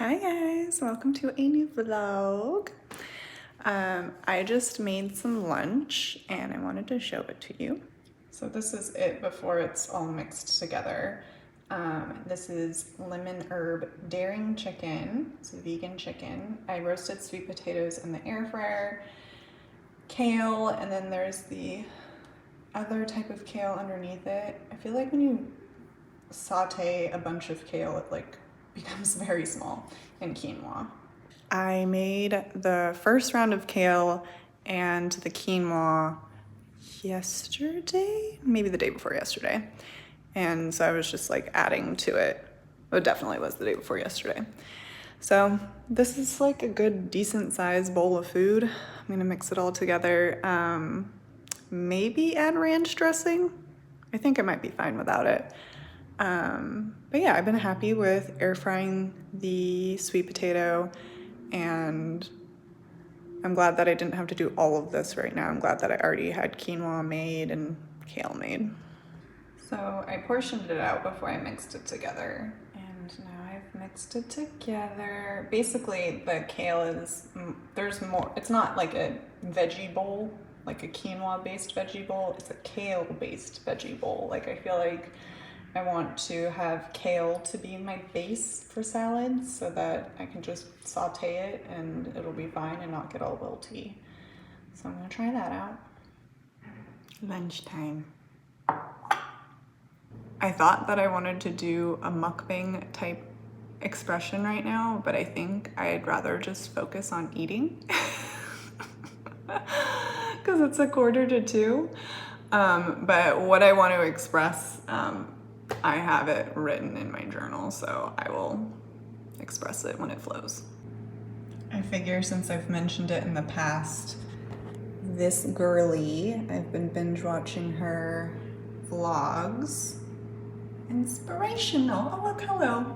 Hi guys, welcome to a new vlog. I just made some lunch and I wanted to show it to you. So this is it before it's all mixed together. This is lemon herb daring chicken. It's a vegan chicken. I roasted sweet potatoes in the air fryer, kale, and then there's the other type of kale underneath it. I feel like when you saute a bunch of kale, it like becomes very small, and quinoa. I made the first round of kale and the quinoa yesterday, maybe the day before yesterday. And so I was just like adding to it. It definitely was the day before yesterday. So this is like a good, decent sized bowl of food. I'm gonna mix it all together. Maybe add ranch dressing. I think I might be fine without it. But yeah, I've been happy with air frying the sweet potato, and I'm glad that I didn't have to do all of this right now. I'm glad that I already had quinoa made and kale made. So I portioned it out before I mixed it together, and now I've mixed it together. Basically, the kale is, there's more, it's not like a veggie bowl, like a quinoa based veggie bowl, it's a kale based veggie bowl. Like I feel like I want to have kale to be my base for salads so that I can just saute it and it'll be fine and not get all wilty. So I'm gonna try that out. Lunchtime. I thought that I wanted to do a mukbang type expression right now, but I think I'd rather just focus on eating because it's 1:45. But what I want to express, I have it written in my journal, so I will express it when it flows. I figure since I've mentioned it in the past, this girly, I've been binge watching her vlogs. Inspirational. Oh, look, hello.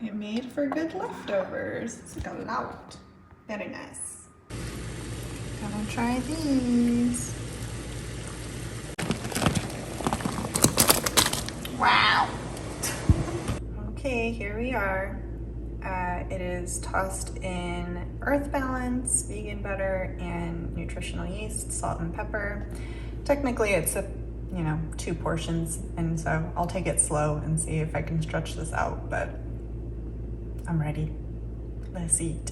It made for good leftovers. It's like a lot. Very nice. Gonna try these. Wow. Okay, here we are. It is tossed in Earth Balance, vegan butter, and nutritional yeast, salt and pepper. Technically, it's a 2 portions, and so I'll take it slow and see if I can stretch this out, but I'm ready. Let's eat.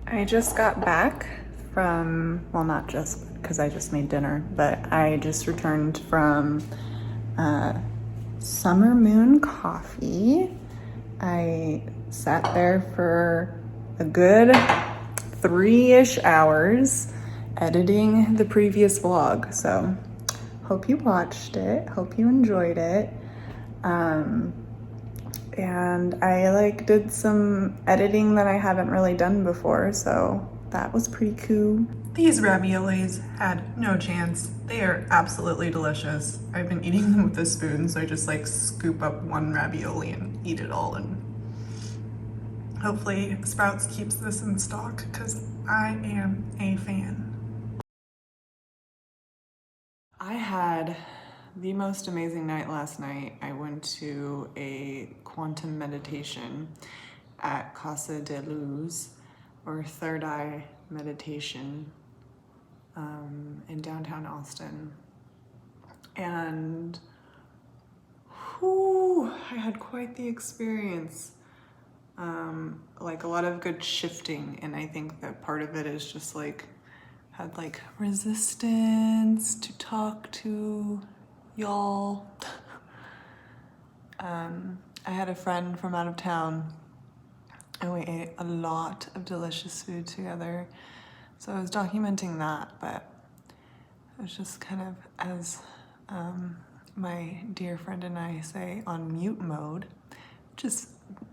I just got back from, well, not just because I just made dinner, but I just returned from Summer Moon Coffee. I sat there for a good 3-ish hours editing the previous vlog, so hope you watched it, hope you enjoyed it. And I did some editing that I haven't really done before, so that was pretty cool. These raviolis had no chance. They are absolutely delicious. I've been eating them with a spoon, so I just scoop up one ravioli and eat it all, and hopefully Sprouts keeps this in stock because I am a fan. I had the most amazing night last night. I went to a quantum meditation at Casa de Luz, or Third Eye Meditation, in downtown Austin. And I had quite the experience. A lot of good shifting, and I think that part of it is just had resistance to talk to y'all. I had a friend from out of town and we ate a lot of delicious food together. So I was documenting that, but it was just kind of, as my dear friend and I say, on mute mode.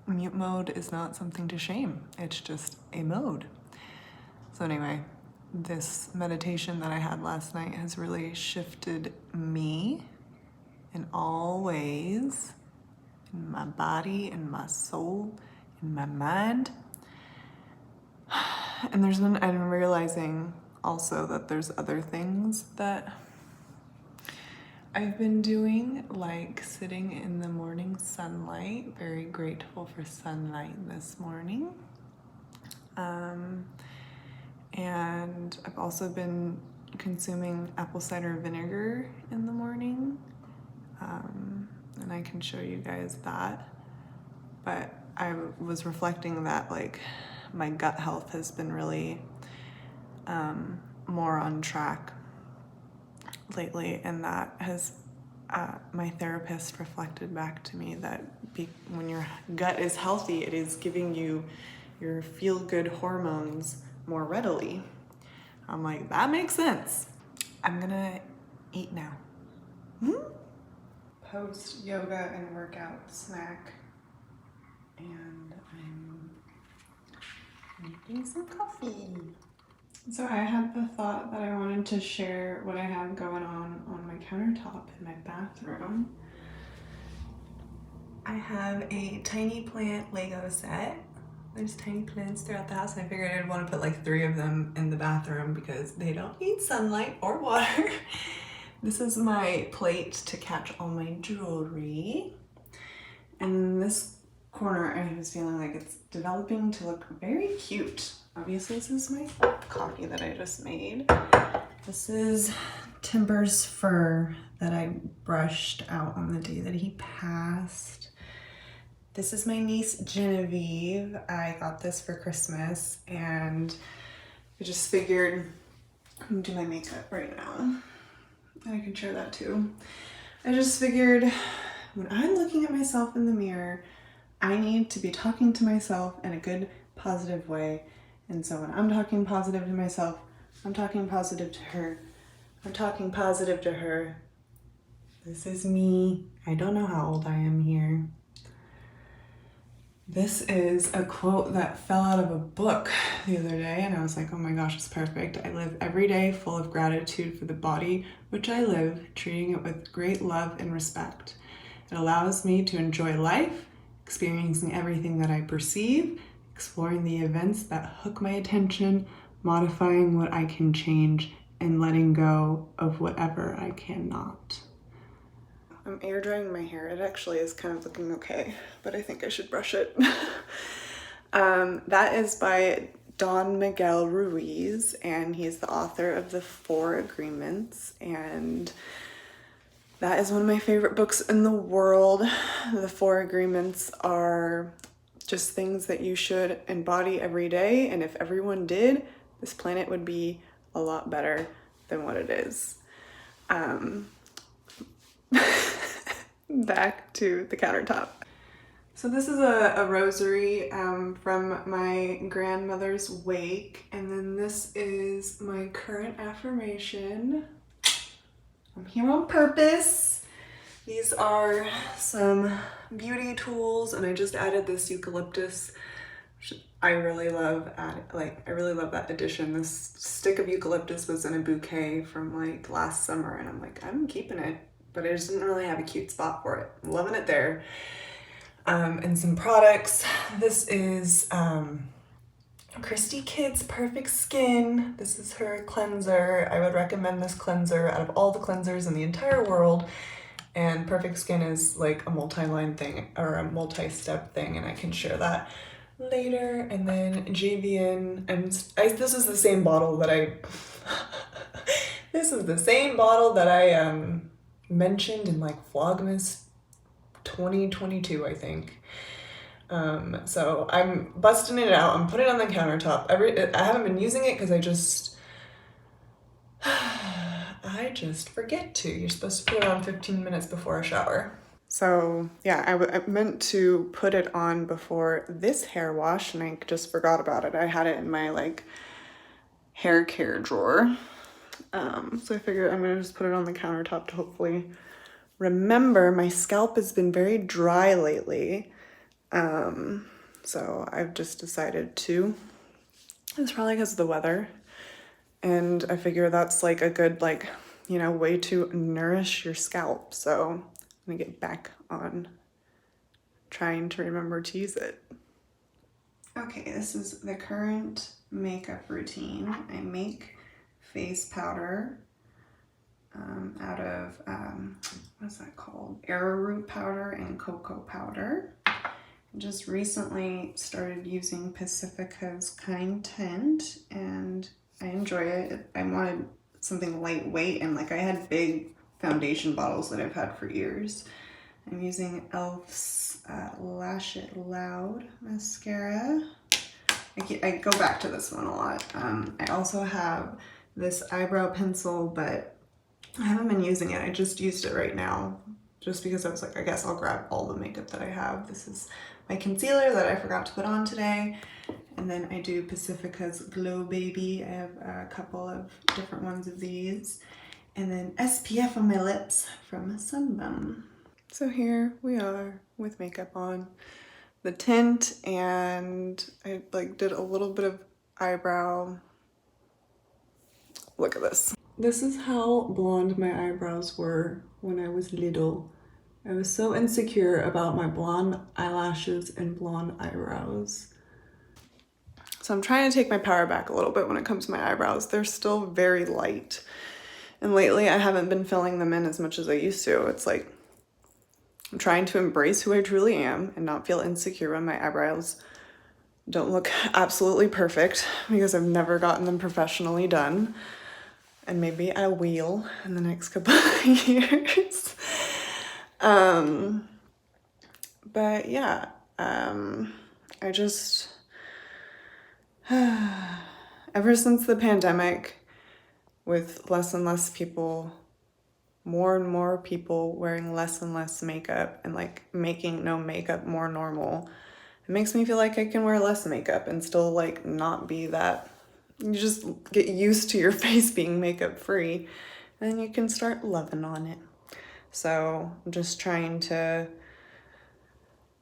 Mute mode is not something to shame. It's just a mode. So anyway, this meditation that I had last night has really shifted me in all ways, in my body, in my soul, in my mind. And I'm realizing also that there's other things that I've been doing like sitting in the morning sunlight, very grateful for sunlight this morning. And I've also been consuming apple cider vinegar in the morning. And I can show you guys that. But I was reflecting that like my gut health has been really more on track lately, and that has my therapist reflected back to me that when your gut is healthy, it is giving you your feel-good hormones more readily. I'm like, that makes sense. I'm gonna eat now. Post yoga and workout snack, and I'm making some coffee. So I had the thought that I wanted to share what I have going on my countertop in my bathroom. I have a tiny plant Lego set. There's tiny plants throughout the house, and I figured I'd want to put like 3 of them in the bathroom because they don't need sunlight or water. This is my plate to catch all my jewelry. And this corner, I was feeling like it's developing to look very cute. Obviously, this is my coffee that I just made. This is Timber's fur that I brushed out on the day that he passed. This is my niece Genevieve. I got this for Christmas, and I just figured I'm gonna do my makeup right now. And I can share that too. I just figured when I'm looking at myself in the mirror, I need to be talking to myself in a good, positive way. And so when I'm talking positive to myself, I'm talking positive to her. I'm talking positive to her. This is me. I don't know how old I am here. This is a quote that fell out of a book the other day, and I was like, oh my gosh, it's perfect. I live every day full of gratitude for the body which I live, treating it with great love and respect. It allows me to enjoy life, experiencing everything that I perceive, exploring the events that hook my attention, modifying what I can change, and letting go of whatever I cannot. I'm air drying my hair. It actually is kind of looking okay, but I think I should brush it. That is by Don Miguel Ruiz, and he's the author of The 4 Agreements, and that is one of my favorite books in the world. The 4 Agreements are just things that you should embody every day, and if everyone did, this planet would be a lot better than what it is. Back to the countertop. So this is a rosary from my grandmother's wake, and then this is my current affirmation. I'm here on purpose. These are some beauty tools, and I just added this eucalyptus. I really love I really love that addition. This stick of eucalyptus was in a bouquet from like last summer, and I'm like, I'm keeping it, but I just didn't really have a cute spot for it. I'm loving it there. And some products. This is Christy Kid's Perfect Skin. This is her cleanser. I would recommend this cleanser out of all the cleansers in the entire world. And Perfect Skin is like a multi-line thing or a multi-step thing, and I can share that later. And then Javian, and this is the same bottle that I this is the same bottle that I mentioned in like Vlogmas 2022, I think. So I'm busting it out. I'm putting it on the countertop. I haven't been using it because I just forget to. You're supposed to put it on 15 minutes before a shower. So yeah, I meant to put it on before this hair wash, and I just forgot about it. I had it in my like hair care drawer. So I figured I'm gonna just put it on the countertop to hopefully remember. My scalp has been very dry lately. So I've just decided to. It's probably because of the weather. And I figure that's like a good way to nourish your scalp. So I'm gonna get back on trying to remember to use it. Okay, this is the current makeup routine. I make face powder. out of, what's that called? Arrowroot powder and cocoa powder. Just recently started using Pacifica's Kind Tint and I enjoy it. I wanted something lightweight and like I had big foundation bottles that I've had for years. I'm using e.l.f.'s Lash It Loud mascara. I go back to this one a lot. I also have this eyebrow pencil, but I haven't been using it. I just used it right now just because I was like, I guess I'll grab all the makeup that I have. This is my concealer that I forgot to put on today. And then I do Pacifica's Glow Baby. I have a couple of different ones of these. And then SPF on my lips from Sunbum. So here we are with makeup on, the tint, and I like did a little bit of eyebrow. Look at this. This is how blonde my eyebrows were when I was little. I was so insecure about my blonde eyelashes and blonde eyebrows. So I'm trying to take my power back a little bit when it comes to my eyebrows. They're still very light. And lately I haven't been filling them in as much as I used to. It's like I'm trying to embrace who I truly am and not feel insecure when my eyebrows don't look absolutely perfect because I've never gotten them professionally done. And maybe I will in the next couple of years. But yeah, I just, ever since the pandemic, with less and less people, more and more people wearing less and less makeup and like making no makeup more normal, it makes me feel like I can wear less makeup and still like not be that. You just get used to your face being makeup free and then you can start loving on it. So I'm just trying to,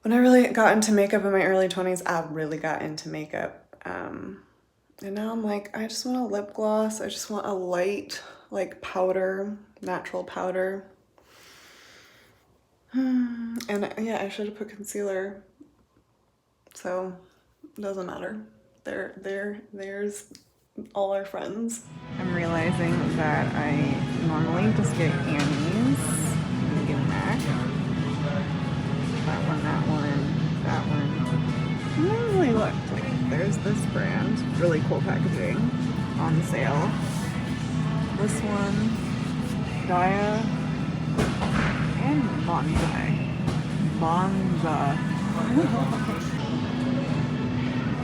when I really got into makeup in my early 20s, I really got into makeup. And now I'm like, I just want a lip gloss. I just want a light, like powder, natural powder. And yeah, I should have put concealer. So it doesn't matter. There's all our friends. I'm realizing that I normally just get Annie's. Get Mac. That one. I don't really look. Like, there's this brand, really cool packaging, on sale. This one, Dia, and Bonza.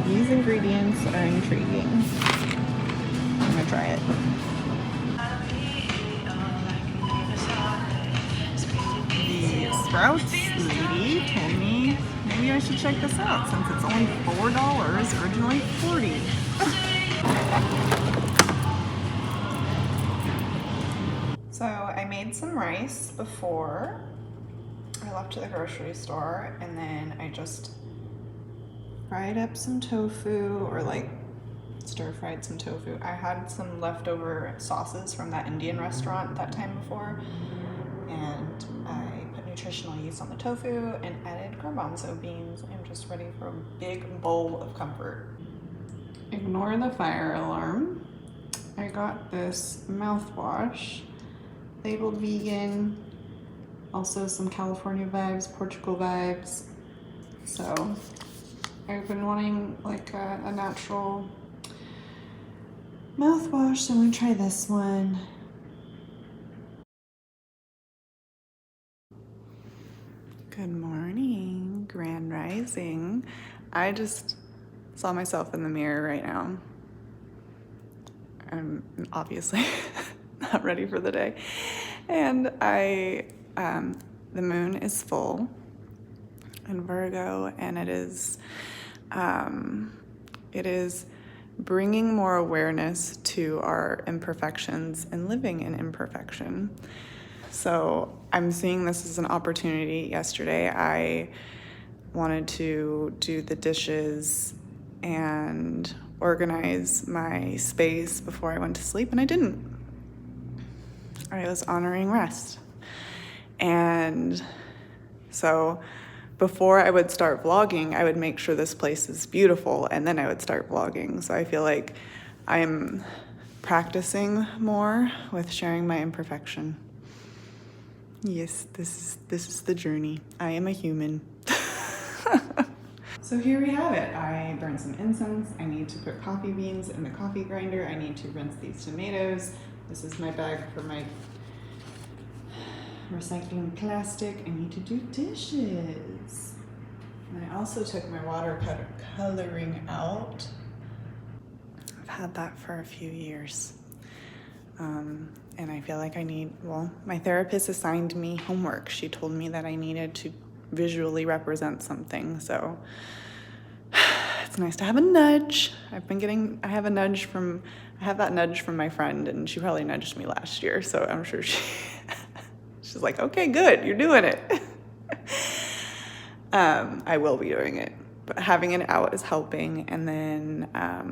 These ingredients are intriguing. I'm gonna try it. The Sprouts lady told me maybe I should check this out since it's only $4, originally $40. So I made some rice before I left to the grocery store, and then I just fried up some tofu, or like stir-fried some tofu. I had some leftover sauces from that Indian restaurant that time before, and I put nutritional yeast on the tofu and added garbanzo beans. I'm just ready for a big bowl of comfort. Ignore the fire alarm. I got this mouthwash, labeled vegan, also some California vibes, Portugal vibes. So I've been wanting like a natural mouthwash, so I'm gonna try this one. Good morning, Grand Rising. I just saw myself in the mirror right now. I'm obviously not ready for the day. And the moon is full in Virgo, and it is bringing more awareness to our imperfections and living in imperfection. So I'm seeing this as an opportunity. Yesterday, I wanted to do the dishes and organize my space before I went to sleep, and I didn't. I was honoring rest. And so before I would start vlogging, I would make sure this place is beautiful, and then I would start vlogging. So I feel like I'm practicing more with sharing my imperfection. Yes, this is the journey. I am a human. So here we have it. I burned some incense. I need to put coffee beans in the coffee grinder. I need to rinse these tomatoes. This is my bag for my recycling plastic. I need to do dishes. And I also took my coloring out. I've had that for a few years. And I feel like my therapist assigned me homework. She told me that I needed to visually represent something. So it's nice to have a nudge. I have that nudge from my friend, and she probably nudged me last year. So I'm sure she's like, okay, good, you're doing it. I will be doing it, but having it out is helping. And then, I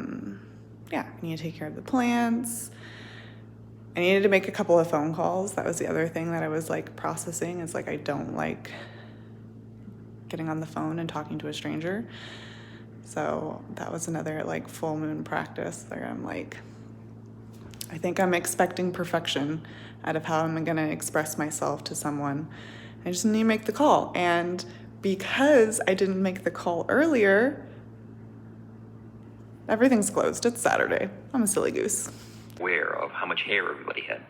need to take care of the plants. I needed to make a couple of phone calls. That was the other thing that I was like processing. Is like I don't like getting on the phone and talking to a stranger. So that was another like full moon practice where I'm like, I think I'm expecting perfection out of how I'm gonna express myself to someone. I just need to make the call. And because I didn't make the call earlier, everything's closed. It's Saturday. I'm a silly goose. Aware of how much hair everybody had.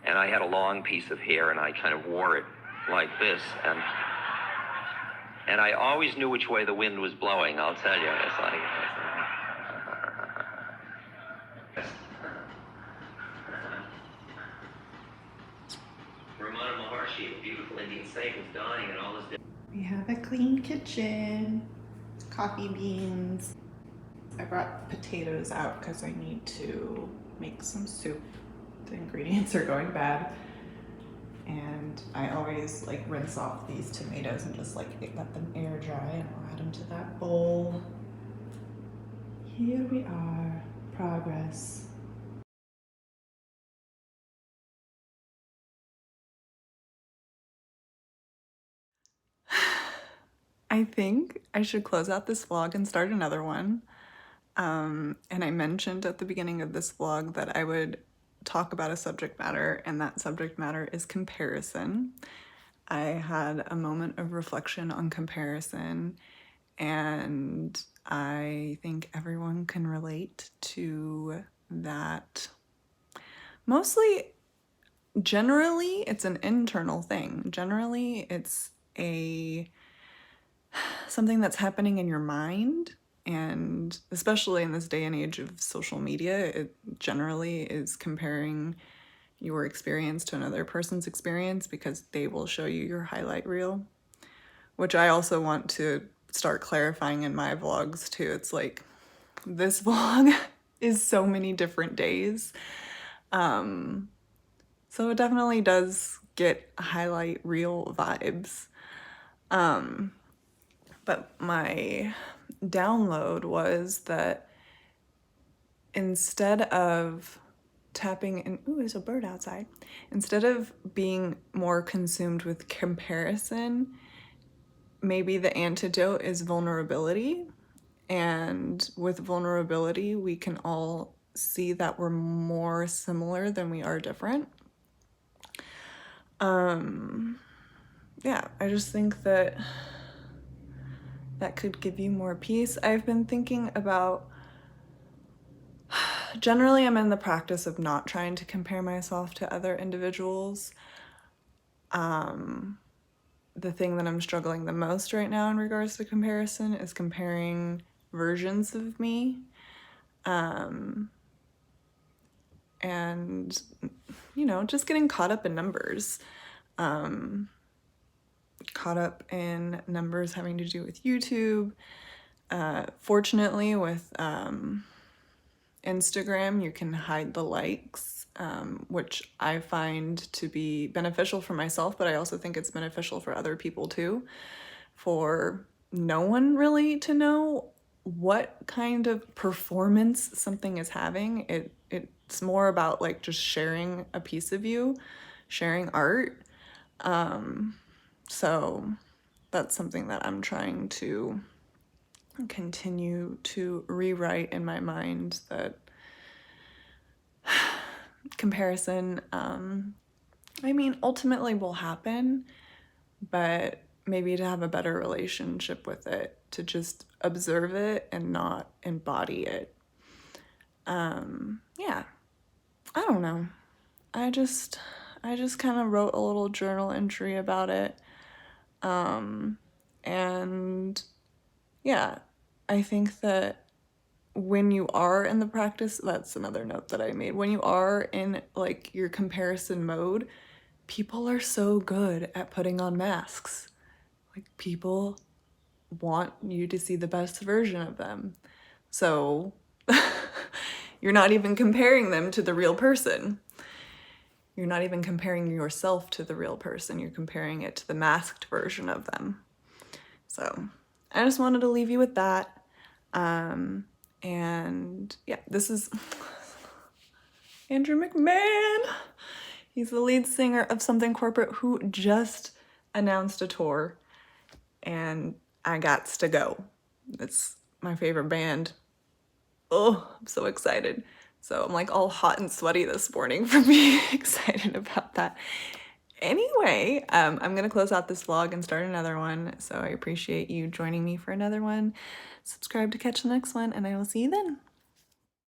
And I had a long piece of hair, and I kind of wore it like this, and I always knew which way the wind was blowing, I'll tell you. It's like... Ramana Maharshi, a beautiful Indian saint, was dying, and all this... We have a clean kitchen, coffee beans. I brought potatoes out because I need to make some soup. The ingredients are going bad. And I always like rinse off these tomatoes and just like let them air dry, and I'll add them to that bowl. Here we are, progress. I think I should close out this vlog and start another one. And I mentioned at the beginning of this vlog that I would talk about a subject matter, and that subject matter is comparison. I had a moment of reflection on comparison, and I think everyone can relate to that. Mostly, generally, it's an internal thing. Generally, it's something that's happening in your mind. And especially in this day and age of social media, it generally is comparing your experience to another person's experience because they will show you your highlight reel, which I also want to start clarifying in my vlogs too. It's like this vlog is so many different days. So it definitely does get highlight reel vibes. But my download was that instead of tapping in, ooh, there's a bird outside. Instead of being more consumed with comparison, maybe the antidote is vulnerability. And with vulnerability, we can all see that we're more similar than we are different. I just think that could give you more peace. I've been thinking about, generally I'm in the practice of not trying to compare myself to other individuals. The thing that I'm struggling the most right now in regards to comparison is comparing versions of me. And, just getting caught up in numbers. Caught up in numbers having to do with YouTube. Fortunately, with Instagram, you can hide the likes, which I find to be beneficial for myself, but I also think it's beneficial for other people too, for no one really to know what kind of performance something is having. It's more about like just sharing a piece of you, sharing art. So that's something that I'm trying to continue to rewrite in my mind, that comparison, I mean, ultimately will happen, but maybe to have a better relationship with it, to just observe it and not embody it. Yeah, I don't know. I just kind of wrote a little journal entry about it. And yeah, I think that when you are in the practice, that's another note that I made. When you are in like your comparison mode, people are so good at putting on masks. Like people want you to see the best version of them. So you're not even comparing them to the real person. You're not even comparing yourself to the real person. You're comparing it to the masked version of them. So I just wanted to leave you with that. And yeah, this is Andrew McMahon. He's the lead singer of Something Corporate who just announced a tour, and I gots to go. It's my favorite band. Oh, I'm so excited. So I'm like all hot and sweaty this morning for being excited about that. Anyway, I'm gonna close out this vlog and start another one. So I appreciate you joining me for another one. Subscribe to catch the next one, and I will see you then.